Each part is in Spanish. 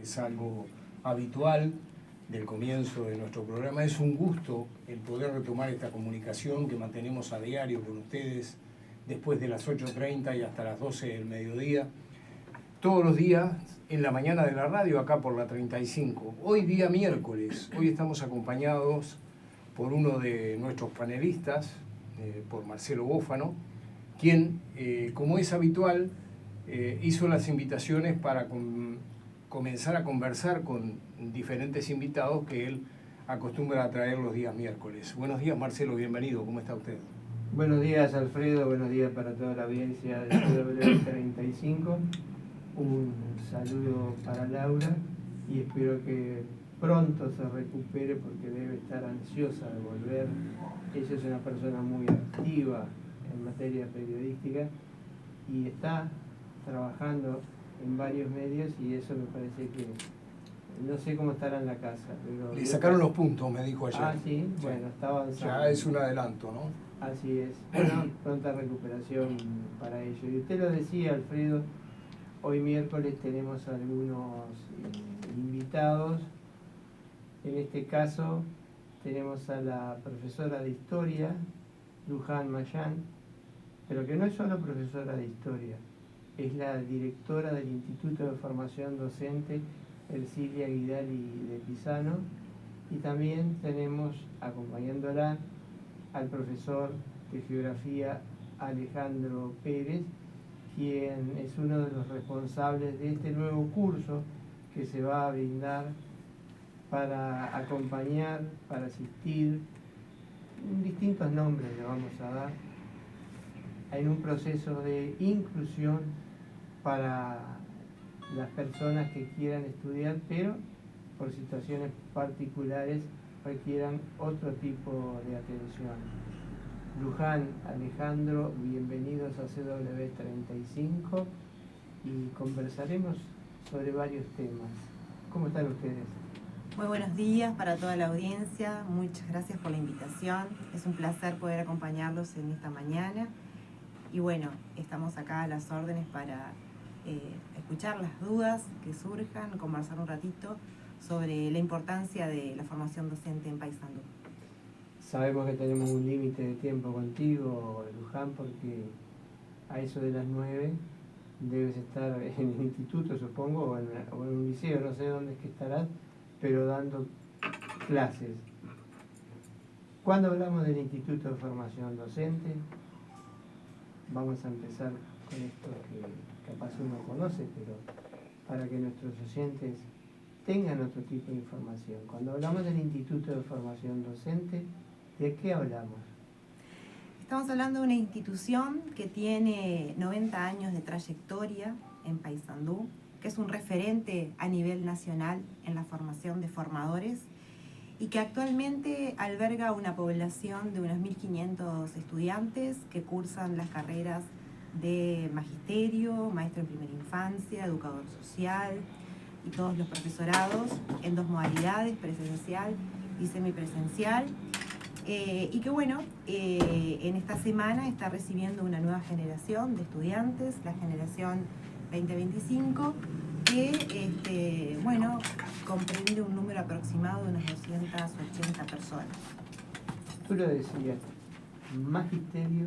Es algo habitual del comienzo de nuestro programa. Es un gusto el poder retomar esta comunicación que mantenemos a diario con ustedes después de las 8:30 y hasta las 12 del mediodía. Todos los días en la mañana de la radio, acá por la 35. Hoy día miércoles, hoy estamos acompañados por uno de nuestros panelistas, por Marcelo Bófano, quien, como es habitual, hizo las invitaciones para comenzar a conversar con diferentes invitados que él acostumbra a traer los días miércoles. Buenos días, Marcelo, bienvenido, ¿cómo está usted? Buenos días, Alfredo, buenos días para toda la audiencia de CW35. Un saludo para Laura y espero que pronto se recupere porque debe estar ansiosa de volver. Ella es una persona muy activa en materia periodística y está trabajando en varios medios y eso me parece que no sé cómo estará en la casa. Pero le sacaron los puntos, me dijo ayer. Ah, sí, bueno, está avanzando. Ya es un adelanto, ¿no? Así es, bueno, pronta recuperación para ello. Y usted lo decía, Alfredo, hoy miércoles tenemos algunos invitados. En este caso tenemos a la profesora de Historia, Luján Mayán, pero que no es solo profesora de Historia, es la directora del Instituto de Formación Docente, Ercilia Guidali de Pisano, y también tenemos, acompañándola, al profesor de Geografía Alejandro Pérez, quien es uno de los responsables de este nuevo curso que se va a brindar para acompañar, para asistir, distintos nombres le vamos a dar, en un proceso de inclusión para las personas que quieran estudiar, pero por situaciones particulares requieran otro tipo de atención. Luján, Alejandro, bienvenidos a CW35 y conversaremos sobre varios temas. ¿Cómo están ustedes? Muy buenos días para toda la audiencia, muchas gracias por la invitación. Es un placer poder acompañarlos en esta mañana. Y bueno, estamos acá a las órdenes para escuchar las dudas que surjan, conversar un ratito sobre la importancia de la formación docente en Paysandú. Sabemos que tenemos un límite de tiempo contigo, Luján, porque a eso de las 9 debes estar en el instituto, supongo, o en un liceo, no sé dónde es que estarás, pero dando clases. Cuando hablamos del Instituto de Formación Docente, vamos a empezar con esto que capaz uno conoce, pero para que nuestros oyentes tengan otro tipo de información. Cuando hablamos del Instituto de Formación Docente, ¿de qué hablamos? Estamos hablando de una institución que tiene 90 años de trayectoria en Paysandú, que es un referente a nivel nacional en la formación de formadores y que actualmente alberga una población de unos 1.500 estudiantes que cursan las carreras de magisterio, maestro en primera infancia, educador social y todos los profesorados en dos modalidades, presencial y semipresencial. Y que bueno, en esta semana está recibiendo una nueva generación de estudiantes, la generación 2025, que bueno, comprende un número aproximado de unas 280 personas. Tú lo decías, magisterio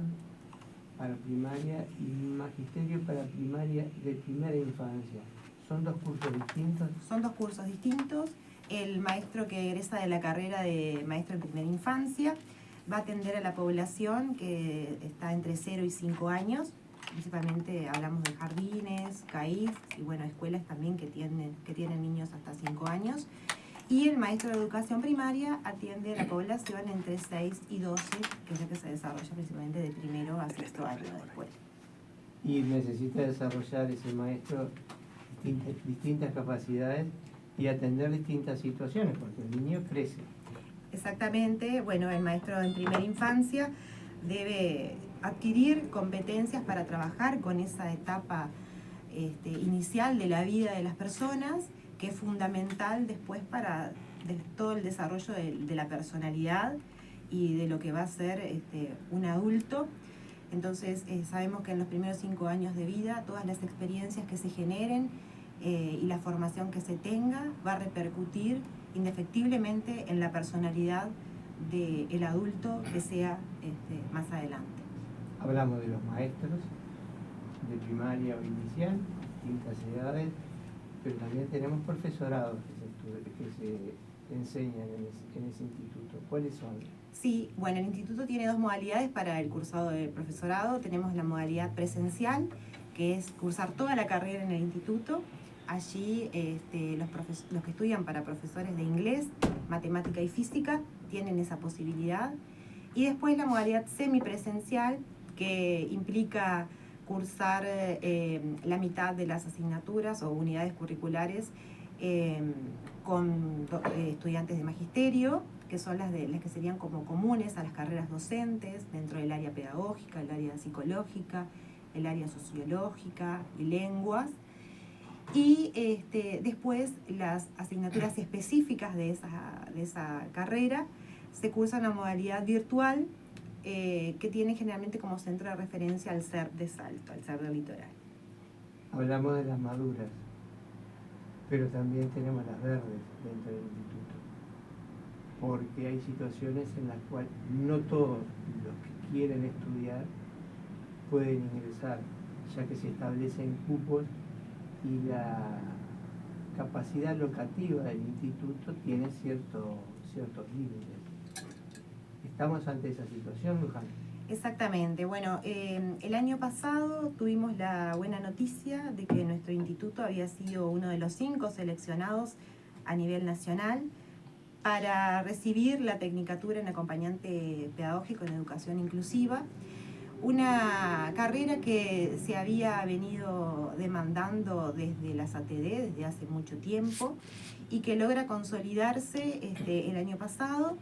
para primaria y magisterio para primaria de primera infancia. ¿Son dos cursos distintos? Son dos cursos distintos. El maestro que egresa de la carrera de maestro en primera infancia va a atender a la población que está entre 0 y 5 años. Principalmente hablamos de jardines, CAIF y bueno, escuelas también que tienen niños hasta 5 años. Y el maestro de educación primaria atiende a la población entre 6 y 12, que es la que se desarrolla principalmente de primero a sexto año de escuela. Y necesita desarrollar ese maestro distintas capacidades y atender distintas situaciones, porque el niño crece. Exactamente, bueno, el maestro en primera infancia debe adquirir competencias para trabajar con esa etapa inicial de la vida de las personas, que es fundamental después para todo el desarrollo de la personalidad y de lo que va a ser un adulto. Entonces sabemos que en los primeros 5 años de vida todas las experiencias que se generen y la formación que se tenga va a repercutir indefectiblemente en la personalidad del adulto que sea más adelante. Hablamos de los maestros de primaria o inicial, distintas edades, pero también tenemos profesorados que se enseñan en ese instituto. ¿Cuáles son? Sí, bueno, el instituto tiene dos modalidades para el cursado de profesorado. Tenemos la modalidad presencial, que es cursar toda la carrera en el instituto. Allí los que estudian para profesores de inglés, matemática y física tienen esa posibilidad. Y después la modalidad semipresencial, que implica cursar la mitad de las asignaturas o unidades curriculares con estudiantes de magisterio, que son las que serían como comunes a las carreras docentes, dentro del área pedagógica, el área psicológica, el área sociológica y lenguas. Y después las asignaturas específicas de esa carrera se cursan en modalidad virtual, que tiene generalmente como centro de referencia al CERP de Salto, al CERP del Litoral. Hablamos de las maduras, pero también tenemos las verdes dentro del instituto, porque hay situaciones en las cuales no todos los que quieren estudiar pueden ingresar, ya que se establecen cupos y la capacidad locativa del instituto tiene ciertos límites. ¿Estamos ante esa situación, Luján? Exactamente. Bueno, el año pasado tuvimos la buena noticia de que nuestro instituto había sido uno de los 5 seleccionados a nivel nacional para recibir la tecnicatura en acompañante pedagógico en educación inclusiva, una carrera que se había venido demandando desde las ATD desde hace mucho tiempo y que logra consolidarse el año pasado.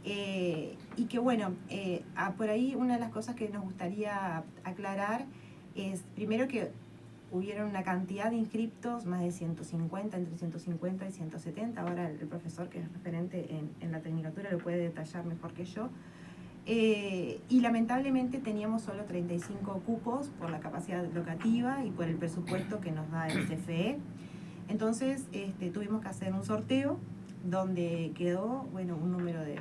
Y que bueno, por ahí una de las cosas que nos gustaría aclarar es primero que hubieron una cantidad de inscriptos, más de 150, entre 150 y 170, ahora el profesor que es referente en la tecnicatura lo puede detallar mejor que yo, y lamentablemente teníamos solo 35 cupos por la capacidad locativa y por el presupuesto que nos da el CFE. Entonces tuvimos que hacer un sorteo donde quedó un número de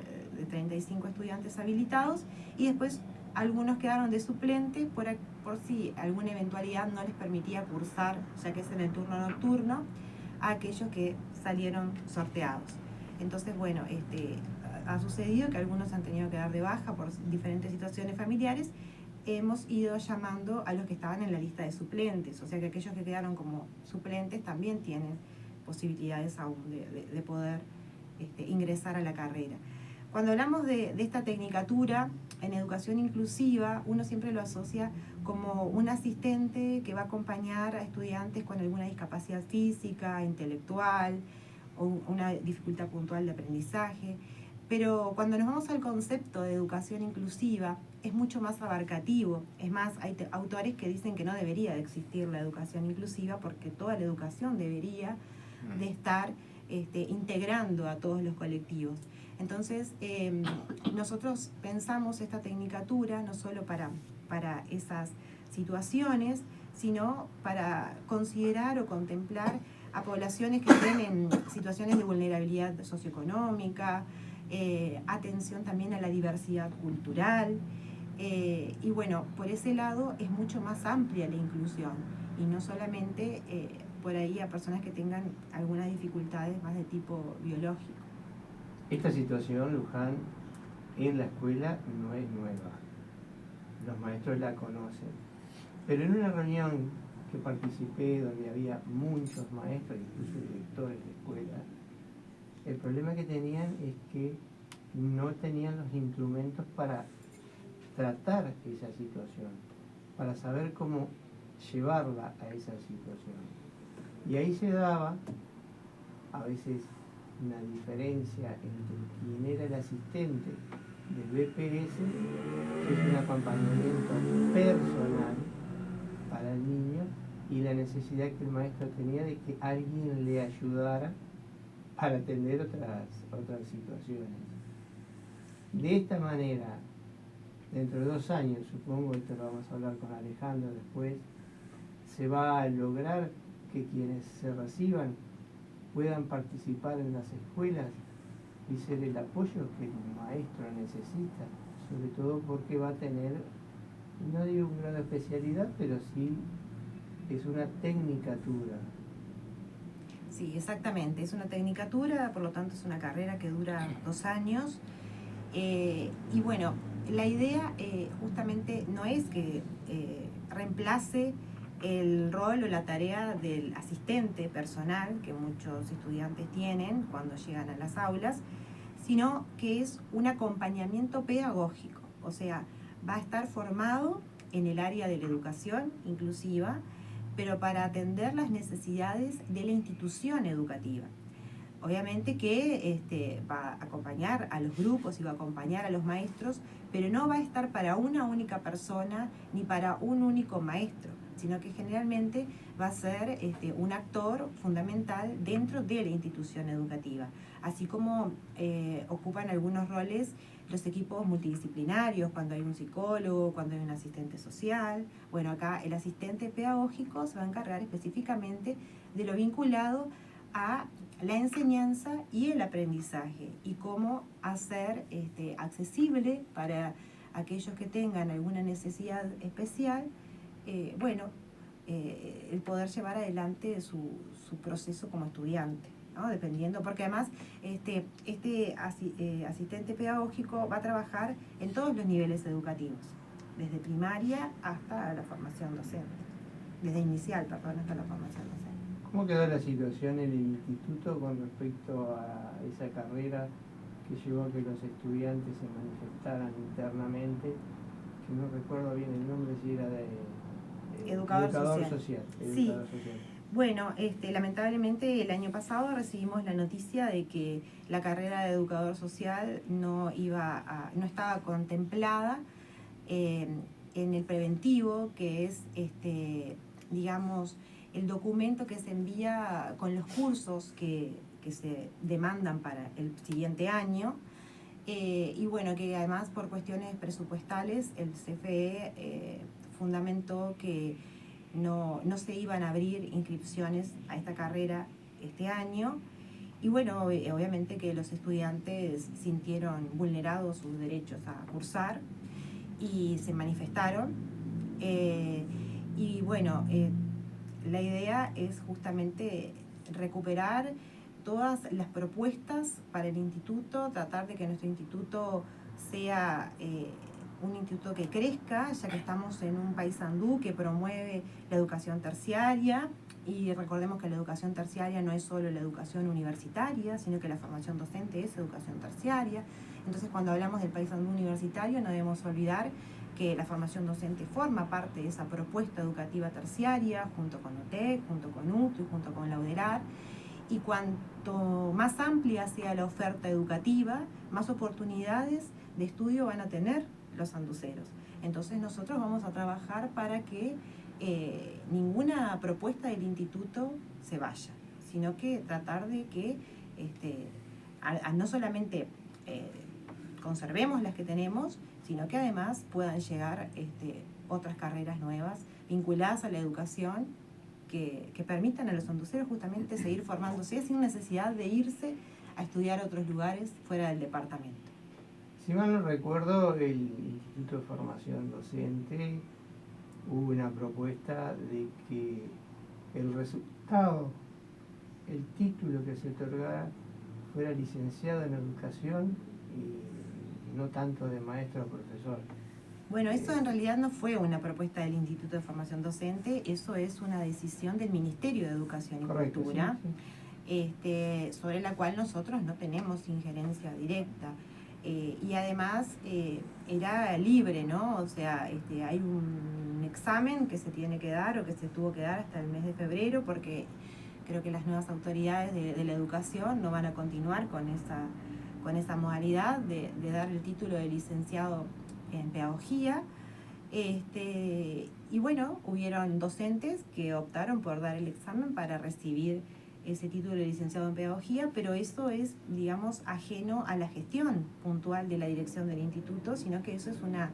35 estudiantes habilitados y después algunos quedaron de suplente por si alguna eventualidad no les permitía cursar, ya que es en el turno nocturno, a aquellos que salieron sorteados. Entonces, ha sucedido que algunos han tenido que dar de baja por diferentes situaciones familiares. Hemos ido llamando a los que estaban en la lista de suplentes, o sea que aquellos que quedaron como suplentes también tienen posibilidades aún de poder ingresar a la carrera. Cuando hablamos de esta tecnicatura en educación inclusiva, uno siempre lo asocia como un asistente que va a acompañar a estudiantes con alguna discapacidad física, intelectual o una dificultad puntual de aprendizaje. Pero cuando nos vamos al concepto de educación inclusiva, es mucho más abarcativo. Es más, hay autores que dicen que no debería de existir la educación inclusiva porque toda la educación debería de estar integrando a todos los colectivos. Entonces, nosotros pensamos esta tecnicatura no solo para esas situaciones, sino para considerar o contemplar a poblaciones que tienen situaciones de vulnerabilidad socioeconómica, atención también a la diversidad cultural, y bueno, por ese lado es mucho más amplia la inclusión y no solamente por ahí a personas que tengan algunas dificultades más de tipo biológico. Esta situación, Luján, en la escuela no es nueva. Los maestros la conocen. Pero en una reunión que participé donde había muchos maestros, incluso directores de escuela, el problema que tenían es que no tenían los instrumentos para tratar esa situación, para saber cómo llevarla a esa situación. Y ahí se daba, a veces, una diferencia entre quien era el asistente del BPS, que es un acompañamiento personal para el niño, y la necesidad que el maestro tenía de que alguien le ayudara para atender otras situaciones. De esta manera, dentro de 2 años, supongo, esto lo vamos a hablar con Alejandro después, se va a lograr que quienes se reciban puedan participar en las escuelas y ser el apoyo que el maestro necesita, sobre todo porque va a tener, no digo un grado de especialidad, pero sí es una tecnicatura. Sí, exactamente, es una tecnicatura, por lo tanto es una carrera que dura 2 años. Y bueno, la idea justamente no es que reemplace el rol o la tarea del asistente personal que muchos estudiantes tienen cuando llegan a las aulas, sino que es un acompañamiento pedagógico, o sea, va a estar formado en el área de la educación inclusiva, pero para atender las necesidades de la institución educativa. Obviamente que va a acompañar a los grupos y va a acompañar a los maestros, pero no va a estar para una única persona ni para un único maestro, sino que generalmente va a ser un actor fundamental dentro de la institución educativa, así como ocupan algunos roles los equipos multidisciplinarios, cuando hay un psicólogo, cuando hay un asistente social. Bueno, acá el asistente pedagógico se va a encargar específicamente de lo vinculado a la enseñanza y el aprendizaje y cómo hacer accesible para aquellos que tengan alguna necesidad especial, el poder llevar adelante su proceso como estudiante, ¿no? Dependiendo, porque además asistente pedagógico va a trabajar en todos los niveles educativos, desde primaria hasta la formación docente, desde inicial, perdón, hasta la formación docente. ¿Cómo quedó la situación en el instituto con respecto a esa carrera que llevó a que los estudiantes se manifestaran internamente? Que no recuerdo bien el nombre, si era de Educador social. Sí. Educador social. Bueno, lamentablemente el año pasado recibimos la noticia de que la carrera de educador social no estaba contemplada en el preventivo, que es digamos, el documento que se envía con los cursos que se demandan para el siguiente año. Y bueno, que además por cuestiones presupuestales el CFE fundamentó que no se iban a abrir inscripciones a esta carrera este año. Y bueno, obviamente que los estudiantes sintieron vulnerados sus derechos a cursar y se manifestaron. Y bueno, la idea es justamente recuperar todas las propuestas para el instituto, tratar de que nuestro instituto sea un instituto que crezca, ya que estamos en un Paysandú que promueve la educación terciaria, y recordemos que la educación terciaria no es solo la educación universitaria, sino que la formación docente es educación terciaria. Entonces, cuando hablamos del Paysandú universitario, no debemos olvidar que la formación docente forma parte de esa propuesta educativa terciaria, junto con UTEC, junto con UTU y junto con la UDERAR. Y cuanto más amplia sea la oferta educativa, más oportunidades de estudio van a tener los sanduceros. Entonces nosotros vamos a trabajar para que ninguna propuesta del instituto se vaya, sino que tratar de que no solamente conservemos las que tenemos, sino que además puedan llegar otras carreras nuevas vinculadas a la educación que permitan a los sanduceros justamente seguir formándose sin necesidad de irse a estudiar a otros lugares fuera del departamento. Si mal no recuerdo, el Instituto de Formación Docente hubo una propuesta de que el resultado, el título que se otorgara fuera licenciado en educación y no tanto de maestro o profesor. Bueno, eso en realidad no fue una propuesta del Instituto de Formación Docente, eso es una decisión del Ministerio de Educación y Correcto, Cultura, sí. Sobre la cual nosotros no tenemos injerencia directa. Y además era libre, ¿no? O sea, hay un examen que se tiene que dar o que se tuvo que dar hasta el mes de febrero, porque creo que las nuevas autoridades de la educación no van a continuar con esa modalidad de dar el título de licenciado en pedagogía. Y bueno, hubieron docentes que optaron por dar el examen para recibir ese título de licenciado en pedagogía, pero eso es, digamos, ajeno a la gestión puntual de la dirección del instituto, sino que eso es una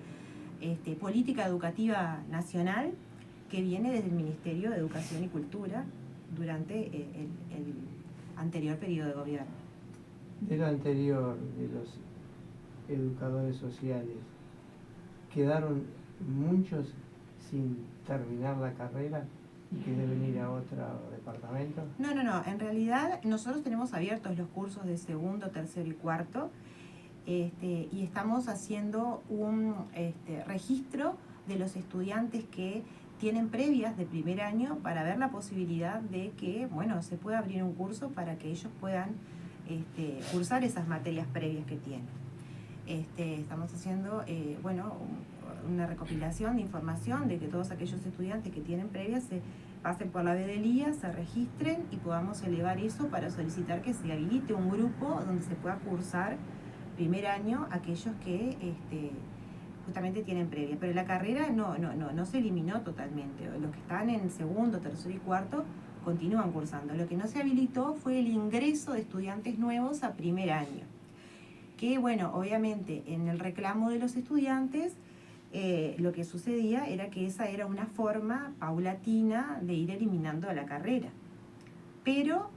política educativa nacional que viene desde el Ministerio de Educación y Cultura, durante el anterior periodo de gobierno. De lo anterior, de los educadores sociales, ¿quedaron muchos sin terminar la carrera y que deben ir a otro departamento? No. En realidad nosotros tenemos abiertos los cursos de segundo, tercero y cuarto, y estamos haciendo un registro de los estudiantes que tienen previas de primer año para ver la posibilidad de que, bueno, se pueda abrir un curso para que ellos puedan cursar esas materias previas que tienen. Estamos haciendo, una recopilación de información de que todos aquellos estudiantes que tienen previas se pasen por la vedelía, se registren y podamos elevar eso para solicitar que se habilite un grupo donde se pueda cursar primer año aquellos que justamente tienen previa. Pero la carrera no se eliminó totalmente. Los que están en segundo, tercero y cuarto continúan cursando. Lo que no se habilitó fue el ingreso de estudiantes nuevos a primer año. Que bueno, obviamente en el reclamo de los estudiantes lo que sucedía era que esa era una forma paulatina de ir eliminando la carrera. Pero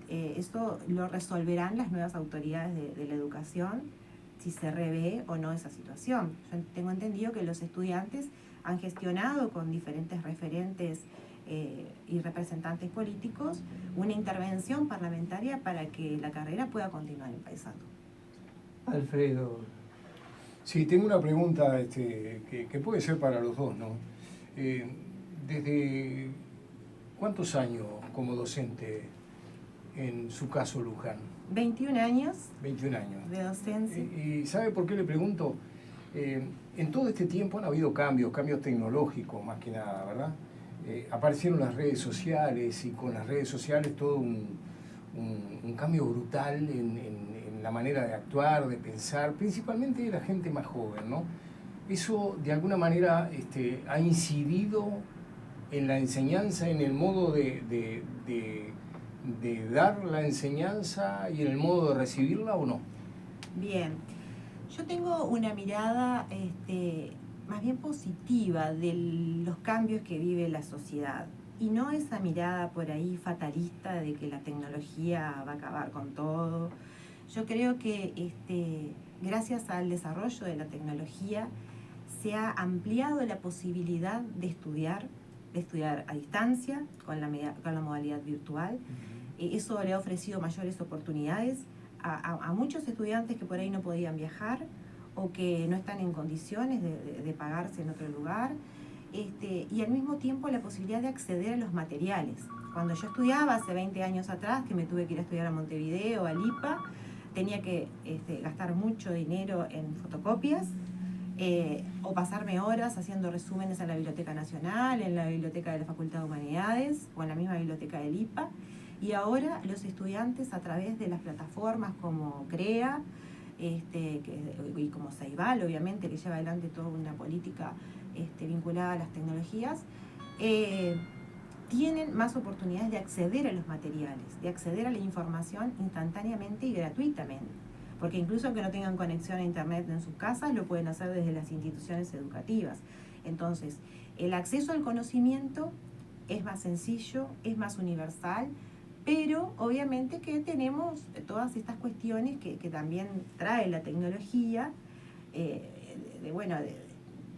esto lo resolverán las nuevas autoridades de la educación, si se revé o no esa situación. Yo tengo entendido que los estudiantes han gestionado con diferentes referentes y representantes políticos una intervención parlamentaria para que la carrera pueda continuar en Paysandú. Alfredo. Sí, tengo una pregunta que puede ser para los dos, ¿no? ¿Desde cuántos años como docente, en su caso, Luján? 21 años. 21 años. De docencia. ¿Y sabe por qué le pregunto? En todo este tiempo han habido cambios tecnológicos más que nada, ¿verdad? Aparecieron las redes sociales y con las redes sociales todo un cambio brutal en la manera de actuar, de pensar, principalmente de la gente más joven, ¿no? Eso de alguna manera ha incidido en la enseñanza, en el modo de dar la enseñanza y en el modo de recibirla, ¿o no? Bien, yo tengo una mirada más bien positiva de los cambios que vive la sociedad y no esa mirada por ahí fatalista de que la tecnología va a acabar con todo. Yo creo que gracias al desarrollo de la tecnología se ha ampliado la posibilidad de estudiar a distancia con la modalidad virtual. Eso le ha ofrecido mayores oportunidades a muchos estudiantes que por ahí no podían viajar o que no están en condiciones de pagarse en otro lugar, y al mismo tiempo la posibilidad de acceder a los materiales. Cuando yo estudiaba hace 20 años atrás, que me tuve que ir a estudiar a Montevideo, a Lipa, tenía que gastar mucho dinero en fotocopias, o pasarme horas haciendo resúmenes en la Biblioteca Nacional, en la Biblioteca de la Facultad de Humanidades o en la misma Biblioteca del IPA. Y ahora los estudiantes, a través de las plataformas como CREA y como Ceibal, obviamente, que lleva adelante toda una política vinculada a las tecnologías, tienen más oportunidades de acceder a los materiales, de acceder a la información instantáneamente y gratuitamente. Porque incluso aunque no tengan conexión a internet en sus casas, lo pueden hacer desde las instituciones educativas. Entonces, el acceso al conocimiento es más sencillo, es más universal, pero obviamente que tenemos todas estas cuestiones que también trae la tecnología,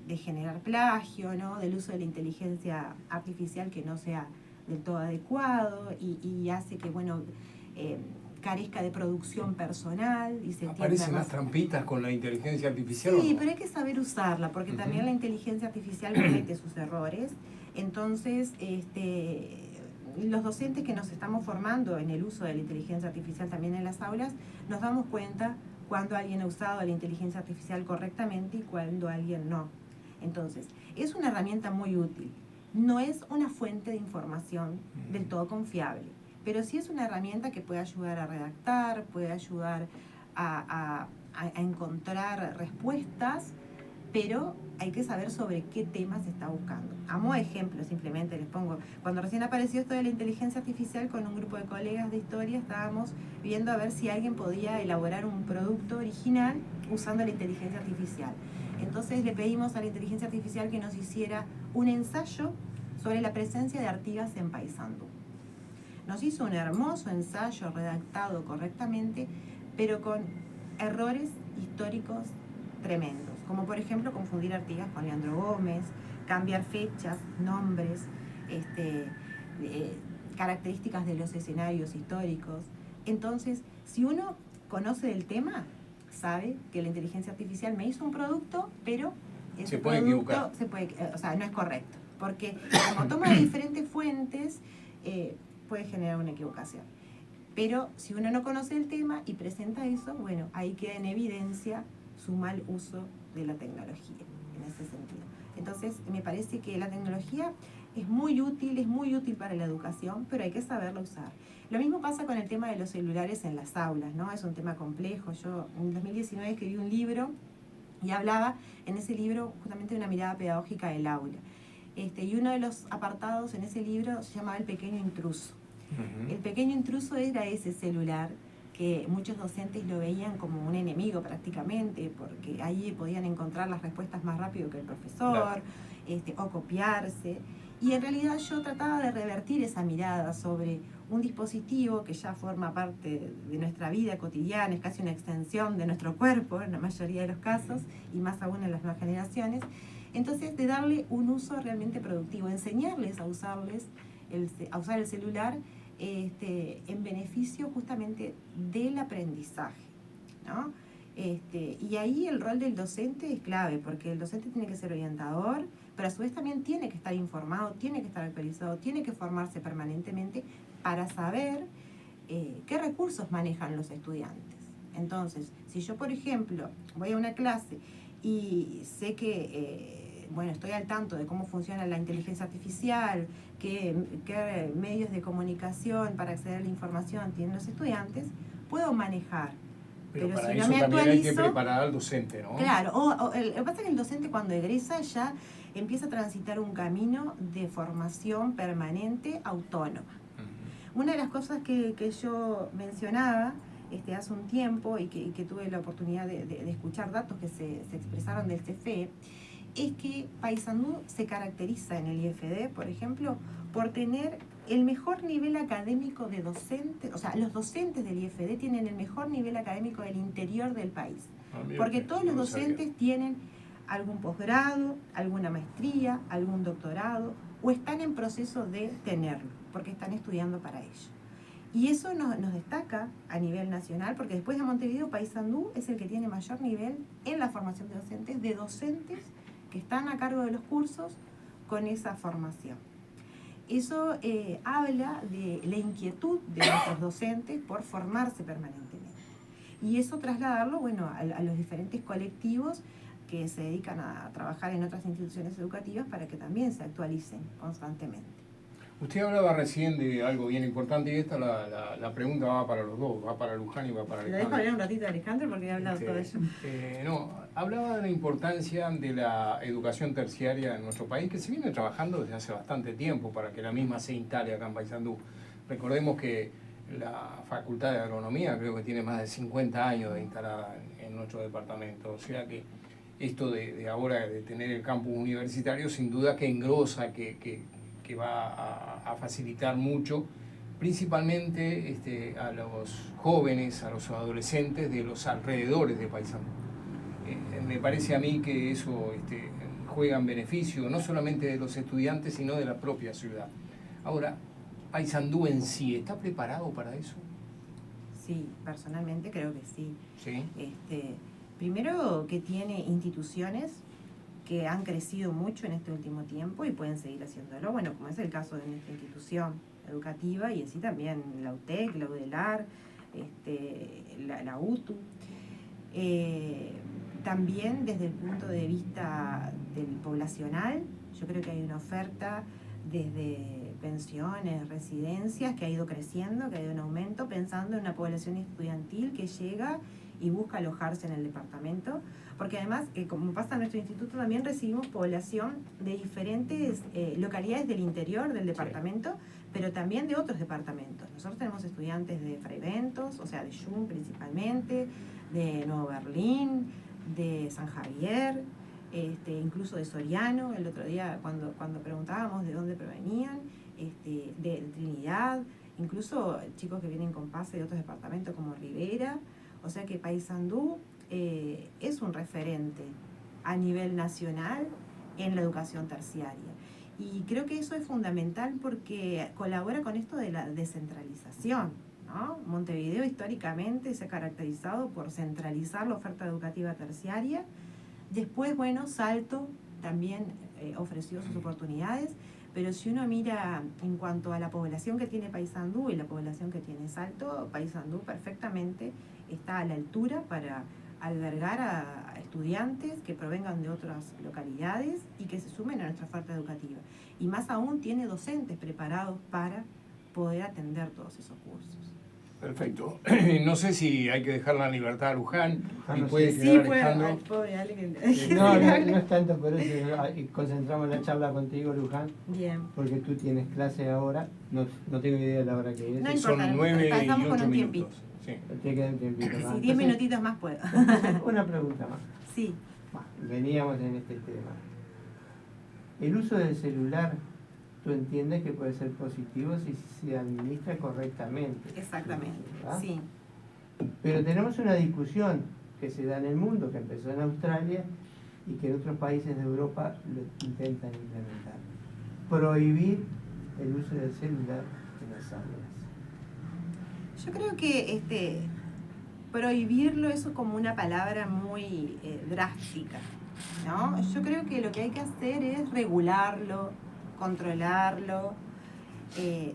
de generar plagio, ¿no? Del uso de la inteligencia artificial que no sea del todo adecuado y hace que, carezca de producción personal y se ¿Aparecen las trampitas con la inteligencia artificial? Sí, pero hay que saber usarla, porque también la inteligencia artificial comete sus errores. Entonces, los docentes que nos estamos formando en el uso de la inteligencia artificial también en las aulas, nos damos cuenta cuando alguien ha usado la inteligencia artificial correctamente y cuando alguien no. Entonces, es una herramienta muy útil. No es una fuente de información del todo confiable, pero sí es una herramienta que puede ayudar a redactar, puede ayudar a encontrar respuestas, pero hay que saber sobre qué temas se está buscando. A modo de ejemplo, simplemente les pongo, cuando recién apareció esto de la inteligencia artificial, con un grupo de colegas de historia estábamos viendo a ver si alguien podía elaborar un producto original usando la inteligencia artificial. Entonces le pedimos a la inteligencia artificial que nos hiciera un ensayo sobre la presencia de Artigas en Paysandú. Nos hizo un hermoso ensayo redactado correctamente, pero con errores históricos tremendos, como por ejemplo confundir Artigas con Leandro Gómez, cambiar fechas, nombres, características de los escenarios históricos. Entonces, si uno conoce del tema, sabe que la inteligencia artificial me hizo un producto, pero ese producto no es correcto, porque como toma de diferentes fuentes, puede generar una equivocación. Pero si uno no conoce el tema y presenta eso, bueno, ahí queda en evidencia su mal uso de la tecnología, en ese sentido. Entonces, me parece que la tecnología es muy útil para la educación, pero hay que saberla usar. Lo mismo pasa con el tema de los celulares en las aulas, ¿no? Es un tema complejo. Yo en 2019 escribí un libro y hablaba en ese libro justamente de una mirada pedagógica del aula. Y uno de los apartados en ese libro se llamaba El pequeño intruso. El pequeño intruso era ese celular que muchos docentes lo veían como un enemigo prácticamente, porque ahí podían encontrar las respuestas más rápido que el profesor, o copiarse. Y en realidad yo trataba de revertir esa mirada sobre un dispositivo que ya forma parte de nuestra vida cotidiana, es casi una extensión de nuestro cuerpo en la mayoría de los casos, y más aún en las nuevas generaciones. Entonces, de darle un uso realmente productivo, enseñarles a usar el celular en beneficio justamente del aprendizaje, ¿no? Y ahí el rol del docente es clave, porque el docente tiene que ser orientador, pero a su vez también tiene que estar informado, tiene que estar actualizado, tiene que formarse permanentemente para saber qué recursos manejan los estudiantes. Entonces, si yo, por ejemplo, voy a una clase y sé que estoy al tanto de cómo funciona la inteligencia artificial, qué medios de comunicación para acceder a la información tienen los estudiantes, puedo manejar. Pero para si eso no me también actualizo, hay que preparar al docente, ¿no? Claro, lo que pasa es que el docente cuando egresa ya empieza a transitar un camino de formación permanente autónoma. Una de las cosas que yo mencionaba hace un tiempo y que tuve la oportunidad de escuchar datos que se expresaron del CFE, es que Paysandú se caracteriza en el IFD, por ejemplo, por tener el mejor nivel académico de docentes, o sea, los docentes del IFD tienen el mejor nivel académico del interior del país, porque todos los docentes tienen algún posgrado, alguna maestría, algún doctorado, o están en proceso de tenerlo, porque están estudiando para ello. Y eso nos destaca a nivel nacional, porque después de Montevideo, Paysandú es el que tiene mayor nivel en la formación de docentes que están a cargo de los cursos con esa formación. Eso habla de la inquietud de nuestros docentes por formarse permanentemente. Y eso trasladarlo, a los diferentes colectivos que se dedican a trabajar en otras instituciones educativas para que también se actualicen constantemente. Usted hablaba recién de algo bien importante y esta la pregunta va para los dos, va para Luján y va para Alejandro. ¿Le dejo hablar un ratito a Alejandro porque he hablado todo eso? Hablaba de la importancia de la educación terciaria en nuestro país, que se viene trabajando desde hace bastante tiempo para que la misma se instale acá en Paysandú. Recordemos que la Facultad de Agronomía creo que tiene más de 50 años de instalada en nuestro departamento, o sea que esto de ahora de tener el campus universitario sin duda que engrosa, que va a facilitar mucho, principalmente a los jóvenes, a los adolescentes de los alrededores de Paysandú. Me parece a mí que eso juega en beneficio no solamente de los estudiantes, sino de la propia ciudad. Ahora, Paysandú en sí, ¿está preparado para eso? Sí, personalmente creo que sí. ¿Sí? Primero que tiene instituciones que han crecido mucho en este último tiempo y pueden seguir haciéndolo, como es el caso de nuestra institución educativa y así también la UTEC, la UDELAR, la UTU. También desde el punto de vista del poblacional, yo creo que hay una oferta desde pensiones, residencias, que ha ido creciendo, que ha ido en aumento, pensando en una población estudiantil que llega y busca alojarse en el departamento, porque además, como pasa en nuestro instituto, también recibimos población de diferentes localidades del interior del departamento, sí, pero también de otros departamentos. Nosotros tenemos estudiantes de Fray Bentos, o sea, de Jung principalmente, de Nuevo Berlín, de San Javier, incluso de Soriano, el otro día cuando preguntábamos de dónde provenían, de Trinidad, incluso chicos que vienen con pase de otros departamentos como Rivera, o sea que Paysandú es un referente a nivel nacional en la educación terciaria. Y creo que eso es fundamental porque colabora con esto de la descentralización, ¿no? Montevideo históricamente se ha caracterizado por centralizar la oferta educativa terciaria. Después, bueno, Salto también ofreció sus oportunidades, pero si uno mira en cuanto a la población que tiene Paysandú y la población que tiene Salto, Paysandú perfectamente está a la altura para albergar a estudiantes que provengan de otras localidades y que se sumen a nuestra oferta educativa. Y más aún tiene docentes preparados para poder atender todos esos cursos. Perfecto. No sé si hay que dejar la libertad a Luján y no puede sé. quedar Sí, puede, Alejandro. pobre Ale, No es tanto por eso. Concentramos la charla contigo, Luján, Bien. porque tú tienes clase ahora. No tengo idea de la hora que es. No Son importa, 9 y pasamos con 8 un minutos. tiempito. Sí. Te queda un tiempito más. Sí, 10 Entonces, minutitos más puedo. una pregunta más. Sí. Veníamos en este tema. El uso del celular, tú entiendes que puede ser positivo si se administra correctamente. Exactamente, ¿verdad? sí. Pero tenemos una discusión que se da en el mundo, que empezó en Australia y que en otros países de Europa lo intentan implementar. Prohibir el uso del celular en las aulas. Yo creo que prohibirlo eso es como una palabra muy drástica, ¿no? Yo creo que lo que hay que hacer es regularlo, controlarlo,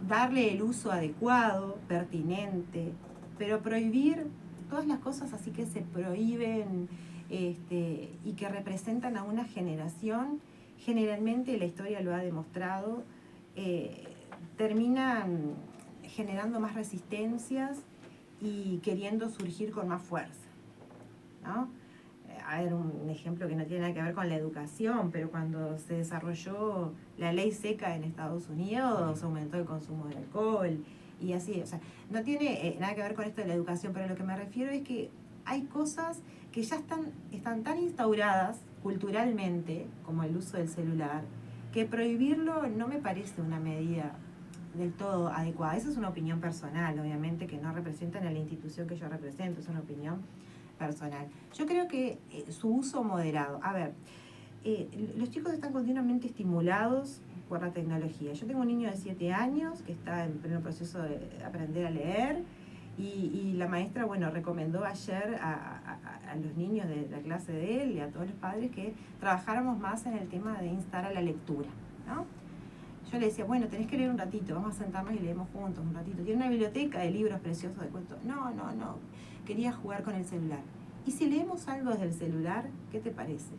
darle el uso adecuado, pertinente, pero prohibir todas las cosas así que se prohíben y que representan a una generación, generalmente la historia lo ha demostrado, terminan generando más resistencias y queriendo surgir con más fuerza, ¿no? A ver, un ejemplo que no tiene nada que ver con la educación, pero cuando se desarrolló la ley seca en Estados Unidos, aumentó el consumo de alcohol y así, o sea, no tiene nada que ver con esto de la educación, pero lo que me refiero es que hay cosas que ya están tan instauradas culturalmente, como el uso del celular, que prohibirlo no me parece una medida del todo adecuada. Esa es una opinión personal, obviamente, que no representa a la institución que yo represento, es una opinión personal. Yo creo que su uso moderado, a ver, los chicos están continuamente estimulados por la tecnología. Yo tengo un niño de 7 años que está en pleno proceso de aprender a leer y la maestra, bueno, recomendó ayer a los niños de la clase de él y a todos los padres que trabajáramos más en el tema de instar a la lectura, ¿no? Yo le decía, bueno, tenés que leer un ratito, vamos a sentarnos y leemos juntos un ratito. Tiene una biblioteca de libros preciosos de cuentos. No, quería jugar con el celular. ¿Y si leemos algo desde el celular, qué te parece?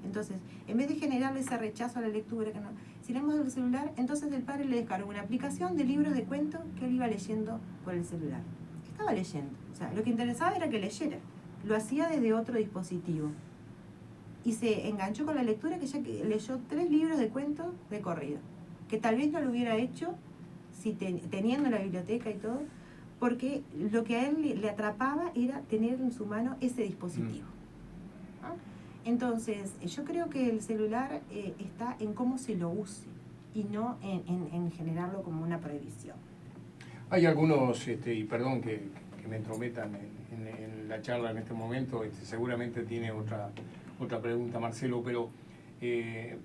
Entonces, en vez de generarle ese rechazo a la lectura, que no, si leemos desde el celular, entonces el padre le descargó una aplicación de libros de cuentos que él iba leyendo por el celular. Estaba leyendo. O sea, lo que interesaba era que leyera. Lo hacía desde otro dispositivo. Y se enganchó con la lectura que ya leyó 3 libros de cuentos de corrido, que tal vez no lo hubiera hecho si teniendo la biblioteca y todo, porque lo que a él le atrapaba era tener en su mano ese dispositivo. ¿No? Entonces, yo creo que el celular está en cómo se lo use y no en generarlo como una prohibición. Hay algunos, y perdón que me entrometan en la charla en este momento, seguramente tiene otra pregunta Marcelo, pero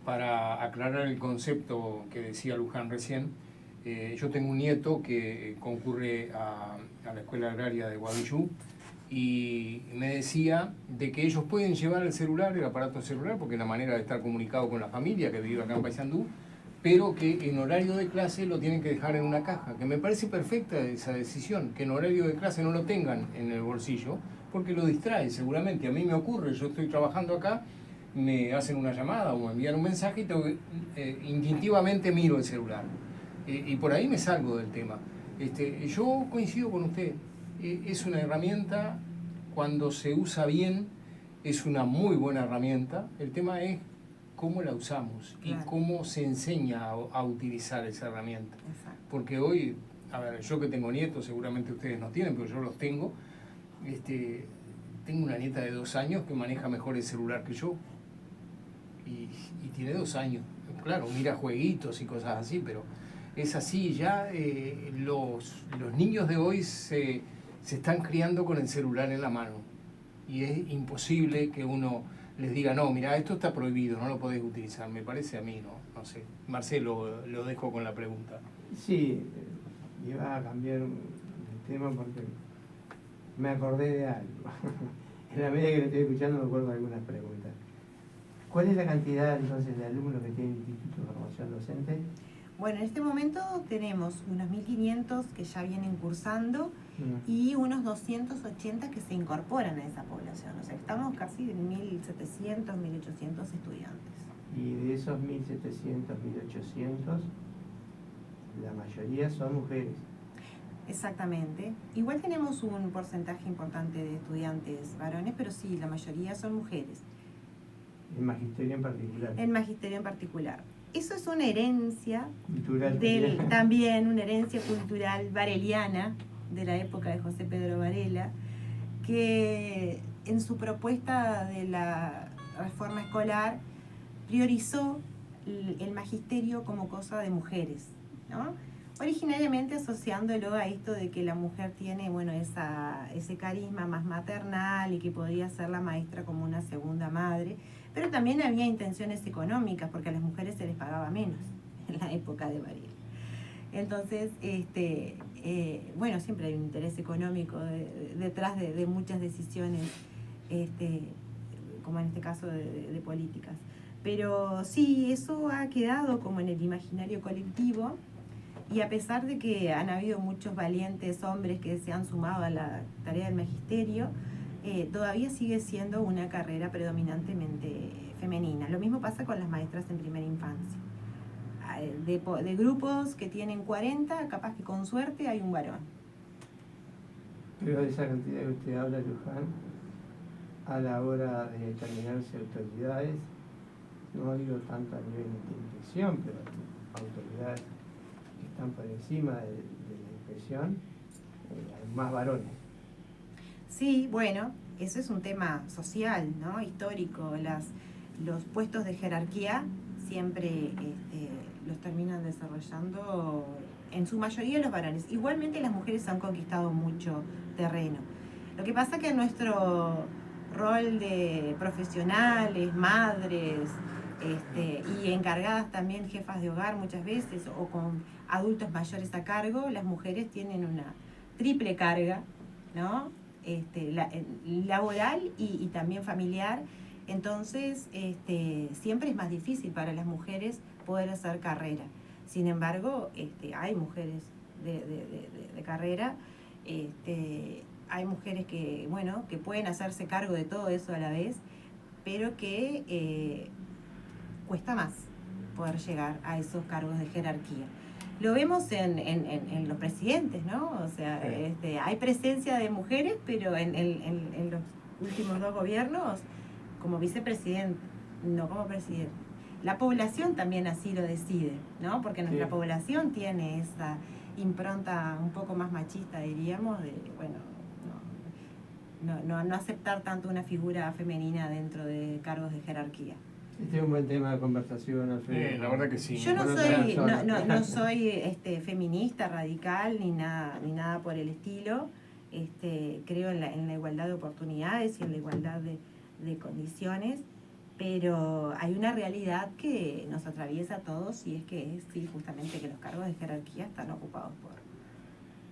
para aclarar el concepto que decía Luján recién, yo tengo un nieto que concurre a la Escuela Agraria de Guavillú y me decía de que ellos pueden llevar el celular, el aparato celular, porque es la manera de estar comunicado con la familia que vive acá en Paysandú, pero que en horario de clase lo tienen que dejar en una caja, que me parece perfecta esa decisión, que en horario de clase no lo tengan en el bolsillo, porque lo distrae seguramente. A mí me ocurre, yo estoy trabajando acá, me hacen una llamada o me envían un mensaje y instintivamente miro el celular. Y por ahí me salgo del tema. Yo coincido con usted, es una herramienta, cuando se usa bien, es una muy buena herramienta. El tema es cómo la usamos y cómo se enseña a utilizar esa herramienta. Exacto. Porque hoy, a ver, yo que tengo nietos, seguramente ustedes no tienen, pero yo los tengo, tengo una nieta de 2 años que maneja mejor el celular que yo. y tiene 2 años. Claro, mira jueguitos y cosas así, pero es así. Ya los niños de hoy se están criando con el celular en la mano. Y es imposible que uno les diga, no, mira, esto está prohibido, no lo podés utilizar. Me parece a mí, no sé. Marcelo, lo dejo con la pregunta. Sí, iba a cambiar el tema porque me acordé de algo. En la medida que lo estoy escuchando me acuerdo de algunas preguntas. ¿Cuál es la cantidad entonces de alumnos que tiene el Instituto de Formación Docente? Bueno, en este momento tenemos unos 1.500 que ya vienen cursando y unos 280 que se incorporan a esa población. O sea, estamos casi en 1.700, 1.800 estudiantes. Y de esos 1.700, 1.800, la mayoría son mujeres. Exactamente. Igual tenemos un porcentaje importante de estudiantes varones, pero sí, la mayoría son mujeres. En magisterio en particular. En magisterio en particular. Eso es una herencia Cultural también una herencia cultural vareliana de la época de José Pedro Varela, que en su propuesta de la reforma escolar priorizó el magisterio como cosa de mujeres, ¿no? Originariamente asociándolo a esto de que la mujer tiene, bueno, ese carisma más maternal y que podía ser la maestra como una segunda madre, pero también había intenciones económicas porque a las mujeres se les pagaba menos en la época de Varela. Entonces, bueno, siempre hay un interés económico detrás de muchas decisiones, como en este caso de políticas. Pero sí, eso ha quedado como en el imaginario colectivo. Y a pesar de que han habido muchos valientes hombres que se han sumado a la tarea del magisterio, todavía sigue siendo una carrera predominantemente femenina. Lo mismo pasa con las maestras en primera infancia. De grupos que tienen 40, capaz que con suerte hay un varón. Pero de esa cantidad que usted habla, Luján, a la hora de determinarse autoridades, no digo tanto a nivel de inspección, pero autoridades que están por encima de la inspección, hay más varones. Sí, bueno, eso es un tema social, ¿no? Histórico. Los puestos de jerarquía siempre los terminan desarrollando en su mayoría los varones. Igualmente las mujeres han conquistado mucho terreno. Lo que pasa que nuestro rol de profesionales, madres, y encargadas también, jefas de hogar muchas veces, o con adultos mayores a cargo, las mujeres tienen una triple carga, ¿no? Laboral y también familiar. Entonces, siempre es más difícil para las mujeres poder hacer carrera. Sin embargo, hay mujeres de carrera, hay mujeres que, bueno, que pueden hacerse cargo de todo eso a la vez, pero que cuesta más poder llegar a esos cargos de jerarquía. Lo vemos en los presidentes, ¿no? O sea, hay presencia de mujeres, pero en los últimos 2 gobiernos como vicepresidente, no como presidente. La población también así lo decide, ¿no? Porque nuestra población tiene esa impronta un poco más machista, diríamos, de, bueno, no aceptar tanto una figura femenina dentro de cargos de jerarquía. Este es un buen tema de conversación, Alfredo. La verdad que sí. Yo no soy feminista radical ni nada por el estilo. Creo en la igualdad de oportunidades y en la igualdad de condiciones, pero hay una realidad que nos atraviesa a todos y es que sí, justamente que los cargos de jerarquía están ocupados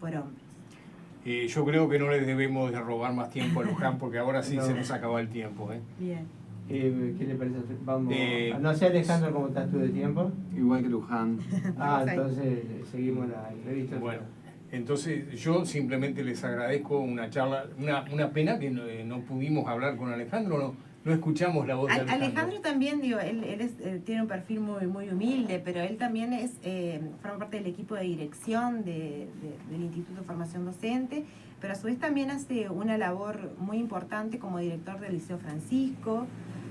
por hombres. Yo creo que no les debemos de robar más tiempo a Luján porque ahora sí se nos acaba el tiempo. Bien. ¿Qué le parece? Vamos no sé, Alejandro, ¿cómo estás tú de tiempo? Igual que Luján. Entonces seguimos la entrevista. Bueno, entonces yo simplemente les agradezco una charla, una pena que no pudimos hablar con Alejandro, no escuchamos la voz de Alejandro. Alejandro también, digo, él tiene un perfil muy humilde, pero él también forma parte del equipo de dirección del Instituto de Formación Docente, pero a su vez también hace una labor muy importante como director del Liceo Francisco.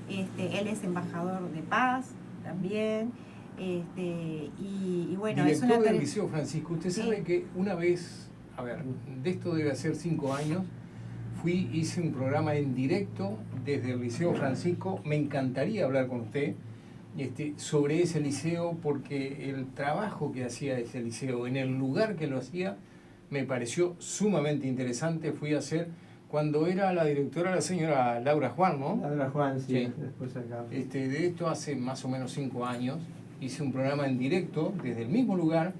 Él es embajador de paz también, y bueno, director es una del Liceo Francisco. Usted sabe que una vez, de esto debe hacer 5 años, hice un programa en directo desde el Liceo Francisco. Me encantaría hablar con usted, sobre ese liceo, porque el trabajo que hacía ese liceo, en el lugar que lo hacía, me pareció sumamente interesante. Fui a hacer, cuando era la directora la señora Laura Juan, ¿no? Laura Juan, sí, Sí. después acá. De esto hace más o menos 5 años, hice un programa en directo desde el mismo lugar,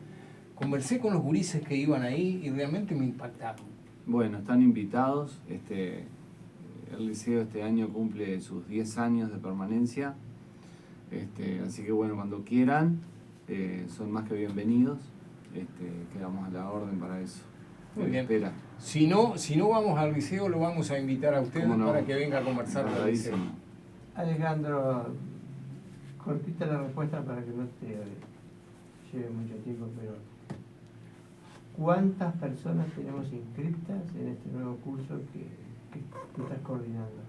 conversé con los gurises que iban ahí y realmente me impactaron. Bueno, están invitados. El liceo este año cumple sus 10 años de permanencia. Así que bueno, cuando quieran, son más que bienvenidos. Quedamos a la orden para eso. Muy bien. Espera. Si no vamos al liceo, lo vamos a invitar a ustedes ¿Cómo no? para que venga a conversar con el liceo. Agradísimo. Alejandro, cortita la respuesta para que no te lleve mucho tiempo, pero ¿cuántas personas tenemos inscritas en este nuevo curso que estás coordinando?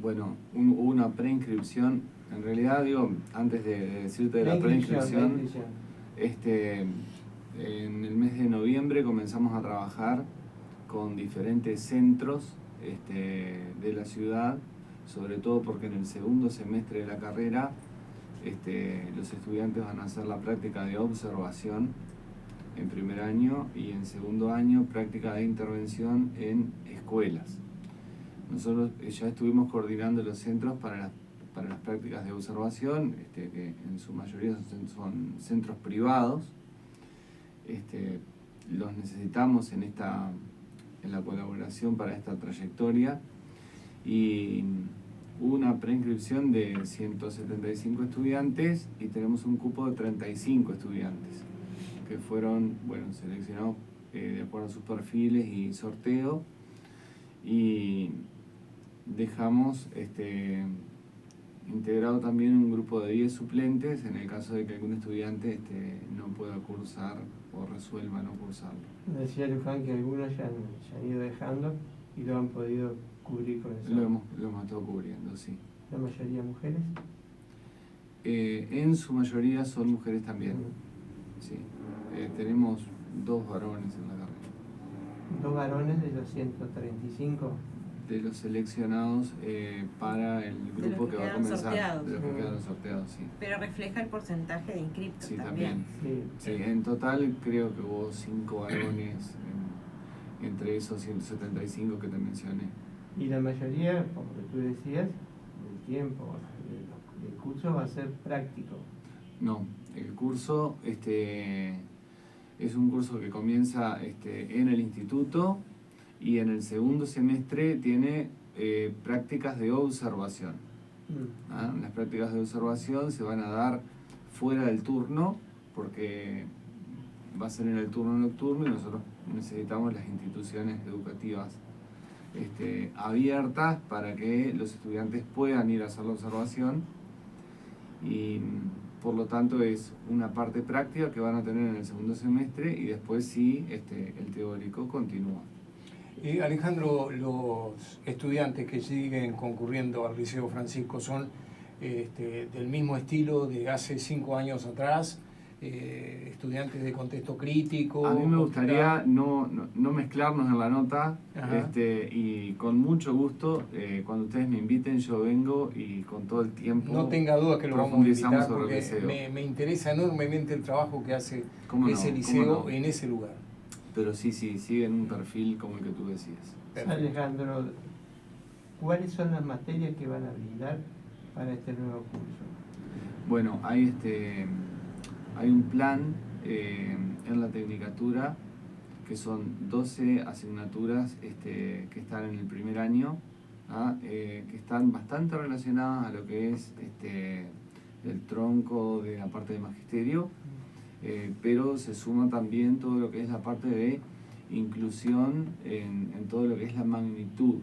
Bueno, hubo una preinscripción. En realidad, antes de decirte de la preinscripción, en el mes de noviembre comenzamos a trabajar con diferentes centros de la ciudad, sobre todo porque en el segundo semestre de la carrera los estudiantes van a hacer la práctica de observación en primer año y en segundo año práctica de intervención en escuelas. Nosotros ya estuvimos coordinando los centros para las prácticas de observación, que en su mayoría son centros privados. Los necesitamos en la colaboración para esta trayectoria, y hubo una preinscripción de 175 estudiantes y tenemos un cupo de 35 estudiantes que fueron seleccionados de acuerdo a sus perfiles y sorteo, y dejamos integrado también un grupo de 10 suplentes en el caso de que algún estudiante no pueda cursar o resuelva no cursarlo. Decía Luján que algunos ya han ido dejando y lo han podido cubrir con eso. Lo hemos estado cubriendo, sí. ¿La mayoría mujeres? En su mayoría son mujeres también, sí. Tenemos 2 varones en la carrera. 2 varones de los 135. De los seleccionados para el grupo que va a comenzar, sorteados. de los que quedaron sorteados, sí. Pero refleja el porcentaje de inscriptos Sí, también. Sí. Sí, en total creo que hubo 5 varones entre esos 175 que te mencioné. Y la mayoría, como que tú decías, del tiempo del curso va a ser práctico. No, el curso es un curso que comienza en el instituto, y en el segundo semestre tiene prácticas de observación. Las prácticas de observación se van a dar fuera del turno, porque va a ser en el turno nocturno y nosotros necesitamos las instituciones educativas abiertas para que los estudiantes puedan ir a hacer la observación, y por lo tanto es una parte práctica que van a tener en el segundo semestre, y después sí el teórico continúa. Alejandro, los estudiantes que siguen concurriendo al Liceo Francisco son del mismo estilo de hace 5 años atrás, estudiantes de contexto crítico. A mí me gustaría no mezclarnos en la nota, Ajá. Y con mucho gusto, cuando ustedes me inviten, yo vengo y con todo el tiempo No tenga duda que lo vamos a profundizamos invitar, sobre el porque liceo. me interesa enormemente el trabajo que hace ¿Cómo no? ese liceo ¿Cómo no? en ese lugar. Pero sí, siguen un perfil como el que tú decías. Perfecto. Alejandro, ¿cuáles son las materias que van a brindar para este nuevo curso? Bueno, hay un plan en la Tecnicatura que son 12 asignaturas que están en el primer año, que están bastante relacionadas a lo que es el tronco de la parte de magisterio, pero se suma también todo lo que es la parte de inclusión en todo lo que es la magnitud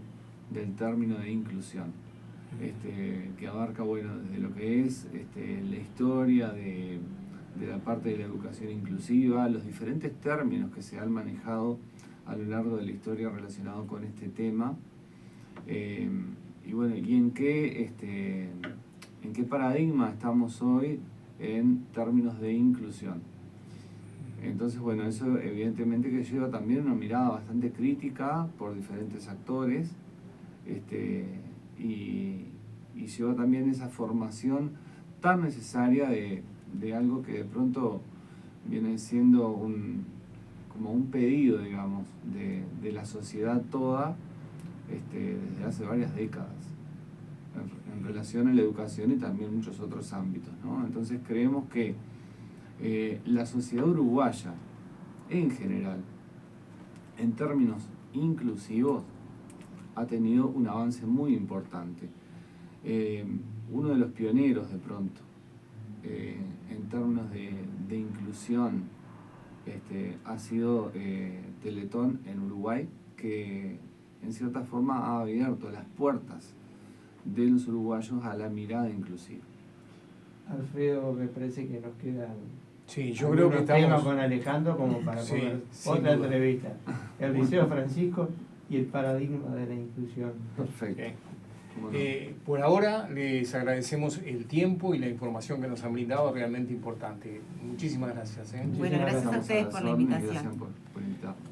del término de inclusión, que abarca desde lo que es la historia de la parte de la educación inclusiva, los diferentes términos que se han manejado a lo largo de la historia relacionados con este tema, y en qué paradigma estamos hoy en términos de inclusión. Entonces, eso evidentemente que lleva también una mirada bastante crítica por diferentes actores, y lleva también esa formación tan necesaria de algo que de pronto viene siendo como un pedido, digamos, de la sociedad toda desde hace varias décadas en relación a la educación y también muchos otros ámbitos, ¿no? Entonces creemos que la sociedad uruguaya en general, en términos inclusivos, ha tenido un avance muy importante. Uno de los pioneros de pronto en términos de inclusión ha sido Teletón en Uruguay, que en cierta forma ha abierto las puertas de los uruguayos a la mirada inclusiva. Alfredo, me parece que nos quedan Sí, yo creo que temas estamos... con Alejandro como para Sí, poner sin otra duda. entrevista. El Liceo Francisco y el paradigma de la inclusión. Perfecto. Sí. ¿Cómo no? Por ahora les agradecemos el tiempo y la información que nos han brindado, realmente importante. Muchísimas gracias. Bueno, gracias a Muchísimas ustedes por la Estamos a las órdenes y invitación. gracias por invitarnos.